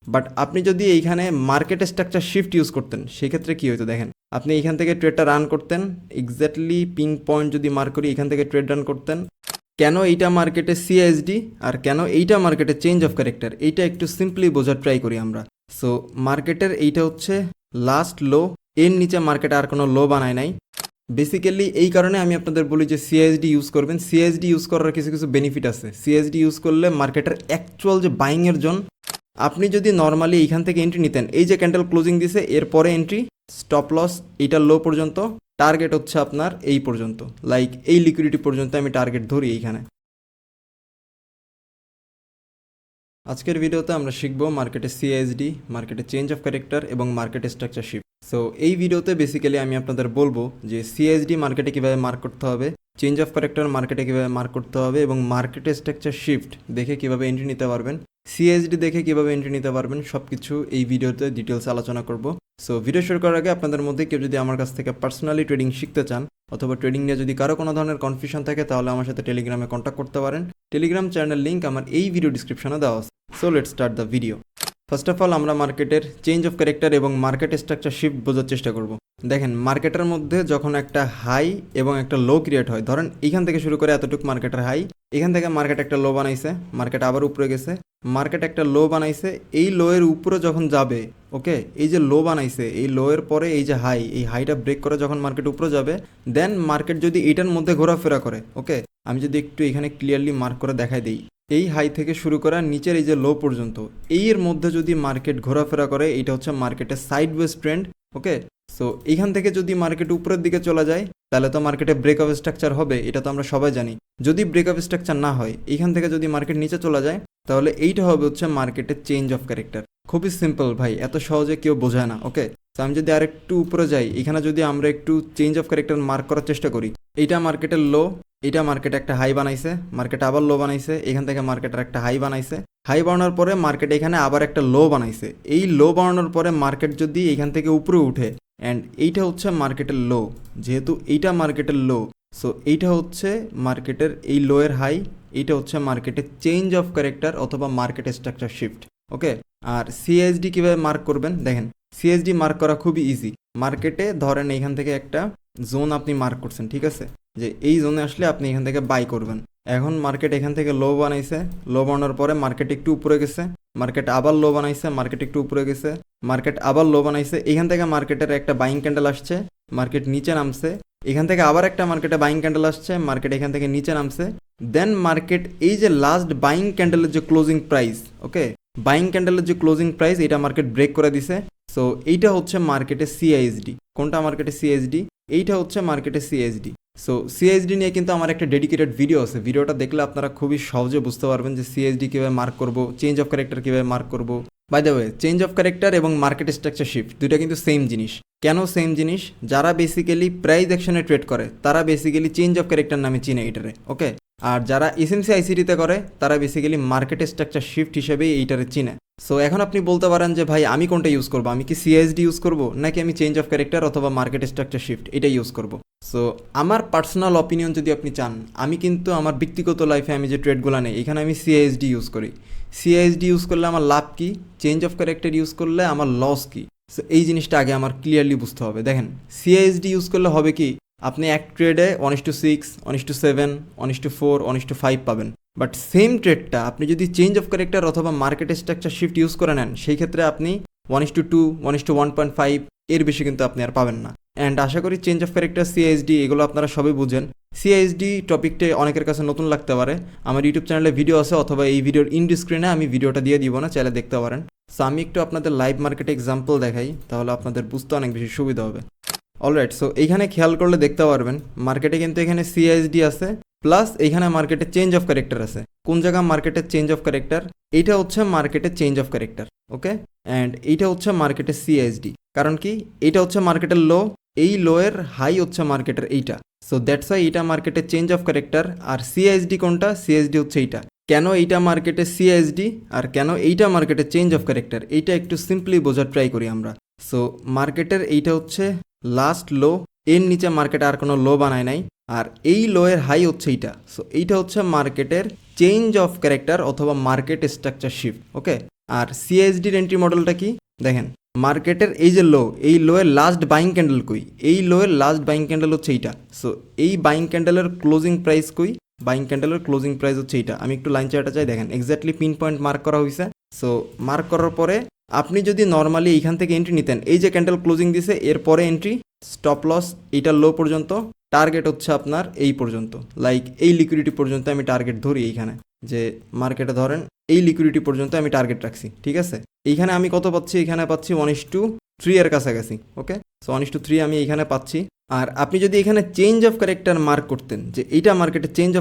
But আপনি যদি এইখানে মার্কেট স্ট্রাকচার শিফট ইউজ করতেন সেক্ষেত্রে কী হতো দেখেন, আপনি এইখান থেকে ট্রেডটা রান করতেন, এক্স্যাক্টলি পিন পয়েন্ট যদি মার্ক করি এখান থেকে ট্রেড রান করতেন। কেন এইটা মার্কেটে সিএসডি আর কেন এইটা মার্কেটে চেঞ্জ অফ ক্যারেক্টার, এইটা একটু সিম্পলি বোঝার ট্রাই করি আমরা। সো মার্কেটের এইটা হচ্ছে লাস্ট লো, এর নিচে মার্কেট আর কোনো লো বানায় নাই। বেসিক্যালি এই কারণে আমি আপনাদের বলি যে সিএসডি ইউজ করবেন। সিএসডি ইউজ করার কিছু কিছু বেনিফিট আছে। সিএসডি ইউজ করলে মার্কেটের অ্যাকচুয়াল যে বাইংয়ের জোন, আপনি যদি নর্মালি এইখান থেকে এন্ট্রি নিতেন, এই যে ক্যান্ডেল ক্লোজিং দিছে এরপরে এন্ট্রি, স্টপ লস এইটা লো পর্যন্ত, টার্গেট হচ্ছে আপনার এই পর্যন্ত, লাইক এই লিকুইডিটি পর্যন্ত আমি টার্গেট ধরি এইখানে। আজকের ভিডিওতে আমরা শিখব মার্কেটে সিএসডি, মার্কেটে চেঞ্জ অফ ক্যারেক্টার এবং মার্কেট স্ট্রাকচার শিফট। সো এই ভিডিওতে বেসিক্যালি আমি আপনাদের বলবো যে সিএসডি মার্কেটে কীভাবে মার্ক করতে হবে, চেঞ্জ অফ ক্যারেক্টার মার্কেটে কীভাবে মার্ক করতে হবে এবং মার্কেট স্ট্রাকচার শিফট দেখে কীভাবে এন্ট্রি নিতে পারবেন, সিএসডি দেখে কীভাবে এন্ট্রি নিতে পারবেন, সব কিছু এই ভিডিওতে ডিটেলস আলোচনা করব। সো ভিডিও শুরু করার আগে আপনাদের মধ্যে কেউ যদি আমার কাছ থেকে পার্সোনালি ট্রেডিং শিখতে চান অথবা ট্রেডিং নিয়ে যদি কারো কোনো ধরনের কনফিউশন থাকে তাহলে আমার সাথে টেলিগ্রামে কন্ট্যাক্ট করতে পারেন। টেলিগ্রাম চ্যানেল লিঙ্ক আমার এই ভিডিও ডিসক্রিপশনে দেওয়া আছে। So let's start the video. First of all আমরা মার্কেটের চেঞ্জ অফ ক্যারেক্টার এবং মার্কেট স্ট্রাকচার শিফট বোঝার চেষ্টা করব। দেখেন, মার্কেটের মধ্যে যখন একটা হাই এবং একটা লো ক্রিয়েট হয়, ধরেন এইখান থেকে শুরু করে এতটুকু মার্কেটের হাই, এখান থেকে মার্কেট একটা লো বানাইছে, মার্কেট আবার উপরে গেছে, মার্কেট একটা লো বানাইছে, এই লো এর উপরে যখন যাবে, ওকে, এই যে লো বানাইছে এই লো এর পরে এই যে হাই, এই হাইটা ব্রেক করে যখন মার্কেট উপরে যাবে, দেন মার্কেট যদি এটার মধ্যে ঘোরাফেরা করে, ওকে, আমি যদি একটু এখানে ক্লিয়ারলি মার্ক করে দেখাই দিই, এই হাই থেকে শুরু করা নিচের এই যে লো পর্যন্ত, এর মধ্যে যদি মার্কেট ঘোরাফেরা করে, এটা হচ্ছে মার্কেটের সাইডওয়েজ ট্রেন্ড, ওকে। সো এইখান থেকে যদি মার্কেট উপরের দিকে চলে যায় তাহলে তো মার্কেটে ব্রেকআপ স্ট্রাকচার হবে, এটা তো আমরা সবাই জানি। যদি ব্রেকআপ স্ট্রাকচার না হয়, এইখান থেকে যদি মার্কেট নিচে চলে যায় তাহলে এইটা হবে হচ্ছে মার্কেটের চেঞ্জ অফ ক্যারেক্টার। খুবই সিম্পল ভাই, এত সহজে কেউ বোঝায় না, ওকে। তো আমি যদি আরেকটু উপরে যাই, এখানে যদি আমরা একটু চেঞ্জ অফ ক্যারেক্টার মার্ক করার চেষ্টা করি, এইটা মার্কেটের লো, এটা মার্কেট একটা হাই বানাইছে, মার্কেট আবার লো বানাইছে, এখান থেকে মার্কেটের একটা হাই বানাইছে, হাই বানানোর পরে মার্কেট এখানে আবার একটা লো বানাইছে, এই লো বানানোর পরে মার্কেট যদি এখান থেকে উপরে উঠে, অ্যান্ড এইটা হচ্ছে মার্কেটের লো, যেহেতু এইটা মার্কেটের লো, সো এইটা হচ্ছে মার্কেটের এই লোয়ের হাই, এইটা হচ্ছে মার্কেটের চেঞ্জ অফ ক্যারেক্টার অথবা মার্কেট স্ট্রাকচার শিফট, ওকে। আর সিএসডি কীভাবে মার্ক করবেন দেখেন, সিএসডি মার্ক করা খুবই ইজি। মার্কেটে ধরেন এইখান থেকে একটা জোন আপনি মার্ক করছেন, ঠিক আছে, যে এই জোনে আসলে আপনি এখান থেকে বাই করবেন। এখন মার্কেট এখান থেকে লো বানাইছে, লো বানানোর পরে মার্কেট একটু উপরে গেছে, মার্কেট আবার লো বানাইছে, মার্কেট একটু উপরে গেছে, মার্কেট আবার লো বানাইছে, এখান থেকে মার্কেটের একটা বাইং ক্যান্ডেল আসছে, মার্কেট নিচে নামছে, এখান থেকে আবার একটা মার্কেটে বাইং ক্যান্ডেল আসছে, মার্কেট এখান থেকে নিচে নামছে, দেন মার্কেট এই যে লাস্ট বাইং ক্যান্ডেলের যে ক্লোজিং প্রাইস, ওকে, বাইং ক্যান্ডেলের যে ক্লোজিং প্রাইস, এটা মার্কেট ব্রেক করে দিছে। সো এইটা হচ্ছে মার্কেটে সিআইএসডি। কোনটা মার্কেটে সিএসডি? এইটা হচ্ছে মার্কেটে সিএসডি। সো সিএসডি নিয়ে কিন্তু আমার একটা ডেডিকেটেড ভিডিও আছে, ভিডিওটা দেখলে আপনারা খুবই সহজে বুঝতে পারবেন যে সিএসডি কীভাবে মার্ক করবো, চেঞ্জ অফ ক্যারেক্টার কীভাবে মার্ক করবো। By the way, change of character এবং মার্কেট স্ট্রাকচার শিফট দুইটা কিন্তু সেম জিনিস। কেন সেম জিনিস? যারা বেসিক্যালি প্রাইস অ্যাকশনে ট্রেড করে তারা বেসিক্যালি চেঞ্জ অফ ক্যারেক্টার নামে চিনে এটারে, ওকে। আর যারা এসএমসি আইসিটিতে করে তারা বেসিক্যালি মার্কেট স্ট্রাকচার শিফট হিসেবেই এইটারে চিনে। সো এখন আপনি বলতে পারেন যে ভাই আমি কোনটা ইউজ করবো, আমি কি সিএসডি ইউজ করবো নাকি আমি চেঞ্জ অফ ক্যারেক্টার অথবা মার্কেট স্ট্রাকচার শিফট এটা ইউজ করবো? সো আমার পার্সোনাল অপিনিয়ন যদি আপনি চান, আমি কিন্তু আমার ব্যক্তিগত লাইফে আমি যে ট্রেডগুলো নেই এখানে আমি সিএসডি ইউজ করি। সিএসডি ইউজ করলে আমার লাভ কি, চেঞ্জ অফ ক্যারেক্টার ইউজ করলে আমার লস কি, সো এই জিনিসটা আগে আমার ক্লিয়ারলি বুঝতে হবে। দেখেন, সিএসডি ইউজ করলে হবে কি, আপনি এক ট্রেডে 1:6, 1:7, 1:4, 1:5 পাবেন। বাট সেম ট্রেডটা আপনি যদি চেঞ্জ অফ ক্যারেক্টার অথবা মার্কেট স্ট্রাকচার শিফট ইউজ করে নেন, সেই ক্ষেত্রে আপনি 1:2, 1:1.5 এর বেশি কিন্তু আপনি আর পাবেন না। অ্যান্ড আশা করি চেঞ্জ অফ ক্যারেক্টার, সিএসডি এগুলো আপনারা সবাই বুঝেন। সিএসডি টপিকটা অনেকের কাছে নতুন লাগতে পারে, আমার ইউটিউব চ্যানেলে ভিডিও আছে অথবা এই ভিডিওর ইন স্ক্রিনে আমি ভিডিওটা দিয়ে দিব না, চাইলে দেখতে পারেন। সো আমি একটু আপনাদের লাইভ মার্কেটে এক্সাম্পল দেখাই, তাহলে আপনাদের বুঝতে অনেক বেশি সুবিধা হবে। অলরাইট, সো এইখানে খেয়াল করলে দেখতে পারবেন মার্কেটে কিন্তু এখানে সিএসডি আছে, প্লাস এইখানে মার্কেটে চেঞ্জ অফ ক্যারেক্টার আছে। কোন জায়গা মার্কেটের চেঞ্জ অফ ক্যারেক্টার? এইটা হচ্ছে মার্কেটের change of character, okay. And এইটা হচ্ছে মার্কেটের সিএসডি। কারণ কি, এইটা হচ্ছে মার্কেটের লো, এই লো এর হাই হচ্ছে মার্কেটের এইটা। সো দ্যাটস ওয়াই এইটা মার্কেটের চেঞ্জ অফ ক্যারেক্টার। আর সিএসডি কোনটা? সিএসডি হচ্ছে এইটা। কেন এইটা মার্কেটে সিএসডি আর কেন এইটা মার্কেটে চেঞ্জ অফ ক্যারেক্টার, এইটা একটু সিম্পলি বোঝার ট্রাই করি আমরা। সো মার্কেটের এইটা হচ্ছে লাস্ট লো, এর নিচে মার্কেট আর কোনো লো বানায় নাই, আর এই লো এর হাই হচ্ছে এইটা। সো এইটা হচ্ছে মার্কেটের চেঞ্জ অফ ক্যারেক্টার অথবা মার্কেট স্ট্রাকচার শিফট, ওকে। আর সিএসডির এন্ট্রি মডেলটা কি দেখেন, মার্কেটের এই যে লো, এই লো এর লাস্ট বাইং ক্যান্ডেল কই, এই লো এর লাস্ট বাইং ক্যান্ডেল হচ্ছে এইটা। সো এই বাইং ক্যান্ডেলের ক্লোজিং প্রাইস কই, বাইং ক্যান্ডেলের ক্লোজিং প্রাইস হচ্ছে এইটা। আমি একটু লাইন চার্টটা চাই, দেখেন এক্স্যাক্টলি পিন পয়েন্ট মার্ক করা হয়েছে। সো মার্ক করার পরে আপনি যদি নর্মালি এইখান থেকে এন্ট্রি নিতেন, এই যে ক্যান্ডেল ক্লোজিং দিছে এরপরে এন্ট্রি, স্টপ লস এইটা লো পর্যন্ত, টার্গেট হচ্ছে আপনার এই পর্যন্ত, লাইক এই লিকুইডিটি পর্যন্ত আমি টার্গেট ধরি এইখানে, যে মার্কেটে ধরেন এই লিকুইডিটি পর্যন্ত আমি টার্গেট রাখছি, ঠিক আছে। এইখানে আমি কত পাচ্ছি, এখানে পাচ্ছি 1:3 এর কাছাকাছি, ওকে। সো 1:3 আমি এইখানে পাচ্ছি। আর আপনি যদি এখানে চেঞ্জ অফ ক্যারেক্টার মার্ক করতেন, যে এইটা মার্কেটে চেঞ্জ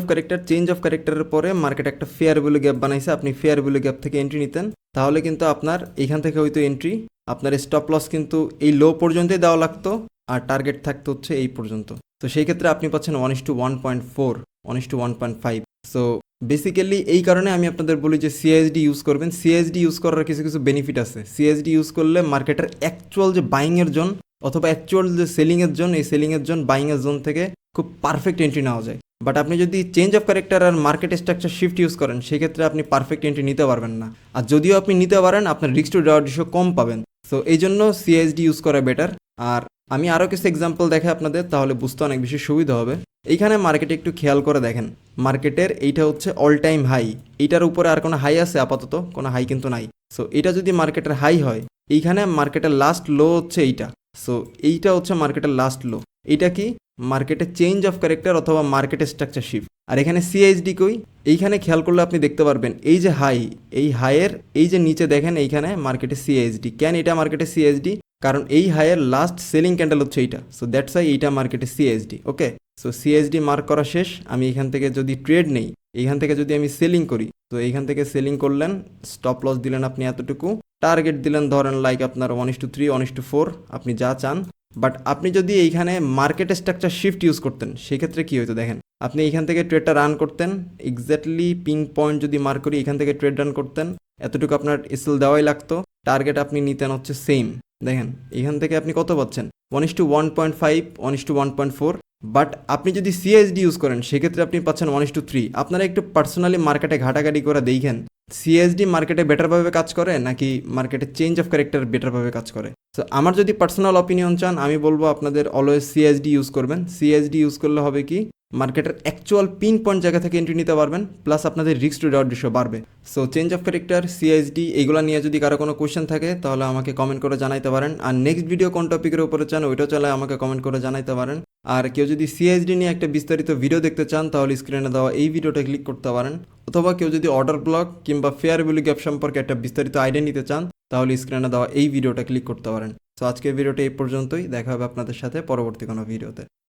অফ ক্যারেক্টারের পরে মার্কেট একটা ফেয়ার ভ্যালু গ্যাপ বানাইছে, আপনি ফেয়ার ভ্যালু গ্যাপ থেকে এন্ট্রি নিতেন, তাহলে কিন্তু আপনার এইখান থেকে হয়তো এন্ট্রি, আপনার স্টপ লস কিন্তু এই লো পর্যন্তই দেওয়া লাগতো, আর টার্গেট থাকতো হচ্ছে এই পর্যন্ত। তো সেই ক্ষেত্রে আপনি পাচ্ছেন 1:1.4, 1:1.5। সো বেসিক্যালি এই কারণে আমি আপনাদের বলি যে সিএসডি ইউজ করবেন। সিএসডি ইউজ করার কিছু কিছু বেনিফিট আছে। সিএসডি ইউজ করলে মার্কেটের অ্যাকচুয়াল যে বাইংয়ের জোন অথবা অ্যাকচুয়াল যে সেলিংয়ের জোন, এই সেলিংয়ের জোন বাইংয়ের জোন থেকে খুব পারফেক্ট এন্ট্রি নেওয়া যায়। বাট আপনি যদি চেঞ্জ অফ ক্যারেক্টার আর মার্কেট স্ট্রাকচার শিফট ইউজ করেন, সেক্ষেত্রে আপনি পারফেক্ট এন্ট্রি নিতে পারবেন না। আর যদিও আপনি নিতে পারেন, আপনার রিস্ক টু রিওয়ার্ড রেশিও কম পাবেন। সো এই জন্য সিএসডি ইউজ করা বেটার। আর আমি আরও কিছু এক্সাম্পল দেখাই আপনাদের, তাহলে বুঝতে অনেক বেশি সুবিধা হবে। এইখানে মার্কেটে একটু খেয়াল করে দেখেন, মার্কেটের এইটা হচ্ছে অল টাইম হাই, এইটার উপরে আর কোনো হাই আছে? আপাতত কোনো হাই কিন্তু নাই। সো এটা যদি মার্কেটের হাই হয়, এইখানে মার্কেটের লাস্ট লো হচ্ছে এইটা। সো এইটা হচ্ছে মার্কেটের লাস্ট লো। এইটা কি? মার্কেটে চেঞ্জ অফ ক্যারেক্টার অথবা মার্কেটের স্ট্রাকচার শিফট। আর এখানে সিএইচডি কই? এইখানে খেয়াল করলে আপনি দেখতে পারবেন এই যে হাই, এই হাইয়ের এই যে নিচে দেখেন এইখানে মার্কেটে সিএইচডি। কেন এটা মার্কেটে সিএইচডি? কারণ এই হাইয়ের লাস্ট সেলিং ক্যান্ডেল হচ্ছে এইটা। সো দ্যাটস ওয়াই এইটা মার্কেটে সিএইচডি, ওকে। সো সিএইচডি মার্ক করা শেষ। আমি এখান থেকে যদি ট্রেড নেই, এইখান থেকে যদি আমি সেলিং করি, তো এইখান থেকে সেলিং করলেন, স্টপ লস দিলেন আপনি এতটুকু, টার্গেট দিলেন ধরেন লাইক আপনার 1:3, 1:4, আপনি যা চান। বাট আপনি যদি এইখানে মার্কেট স্ট্রাকচার শিফট ইউজ করতেন, সেক্ষেত্রে কী হতো দেখেন, আপনি এইখান থেকে ট্রেডটা রান করতেন, এক্স্যাক্টলি পিন পয়েন্ট যদি মার্ক করি, এখান থেকে ট্রেড রান করতেন, এতটুকু আপনার এসএল দেওয়াই লাগতো, টার্গেট আপনি নিতেন হচ্ছে সেম। দেখেন এখান থেকে আপনি কত পাচ্ছেন? 1:1.5, 1:1.4। বাট আপনি যদি সিএসডি ইউজ করেন, সেক্ষেত্রে আপনি পাচ্ছেন 1:3। আপনারা একটু পার্সোনালি মার্কেটে ঘাটাঘাটি করে দেখেন সিএসডি মার্কেটে বেটারভাবে কাজ করে নাকি মার্কেটে চেঞ্জ অফ ক্যারেক্টার বেটারভাবে কাজ করে। সো আমার যদি পার্সোনাল অপিনিয়ন চান, আমি বলবো আপনাদের অলওয়েজ সিএসডি ইউজ করবেন। সিএসডি ইউজ করলে হবে কি, মার্কেটের অ্যাকচুয়াল পিন পয়েন্ট জায়গা থেকে এন্ট্রি নিতে পারবেন, প্লাস আপনাদের রিস্ক টু রিওয়ার্ড রেশিও বাড়বে। So change of character, CSD, এগুলো নিয়ে যদি কারো কোনো কোয়েশ্চেন থাকে, তাহলে আমাকে কমেন্ট করে জানাইতে পারেন। আর নেক্সট ভিডিও কোন টপিকের উপরে চান, ওইটাও চাইলে আমাকে কমেন্ট করে জানাইতে পারেন। আর কেউ যদি সিএসডি নিয়ে একটা বিস্তারিত ভিডিও দেখতে চান, তাহলে স্ক্রিনে দেওয়া এই ভিডিওটা ক্লিক করতে পারেন। অথবা কেউ যদি অর্ডার ব্লক কিংবা ফেয়ার ভ্যালু গ্যাপ সম্পর্কে একটা বিস্তারিত আইডিয়া নিতে চান, তাহলে স্ক্রিনে দেওয়া এই ভিডিওটা ক্লিক করতে পারেন। সো আজকের ভিডিওটা এই পর্যন্তই। দেখা হবে আপনাদের সাথে পরবর্তী কোনো ভিডিওতে।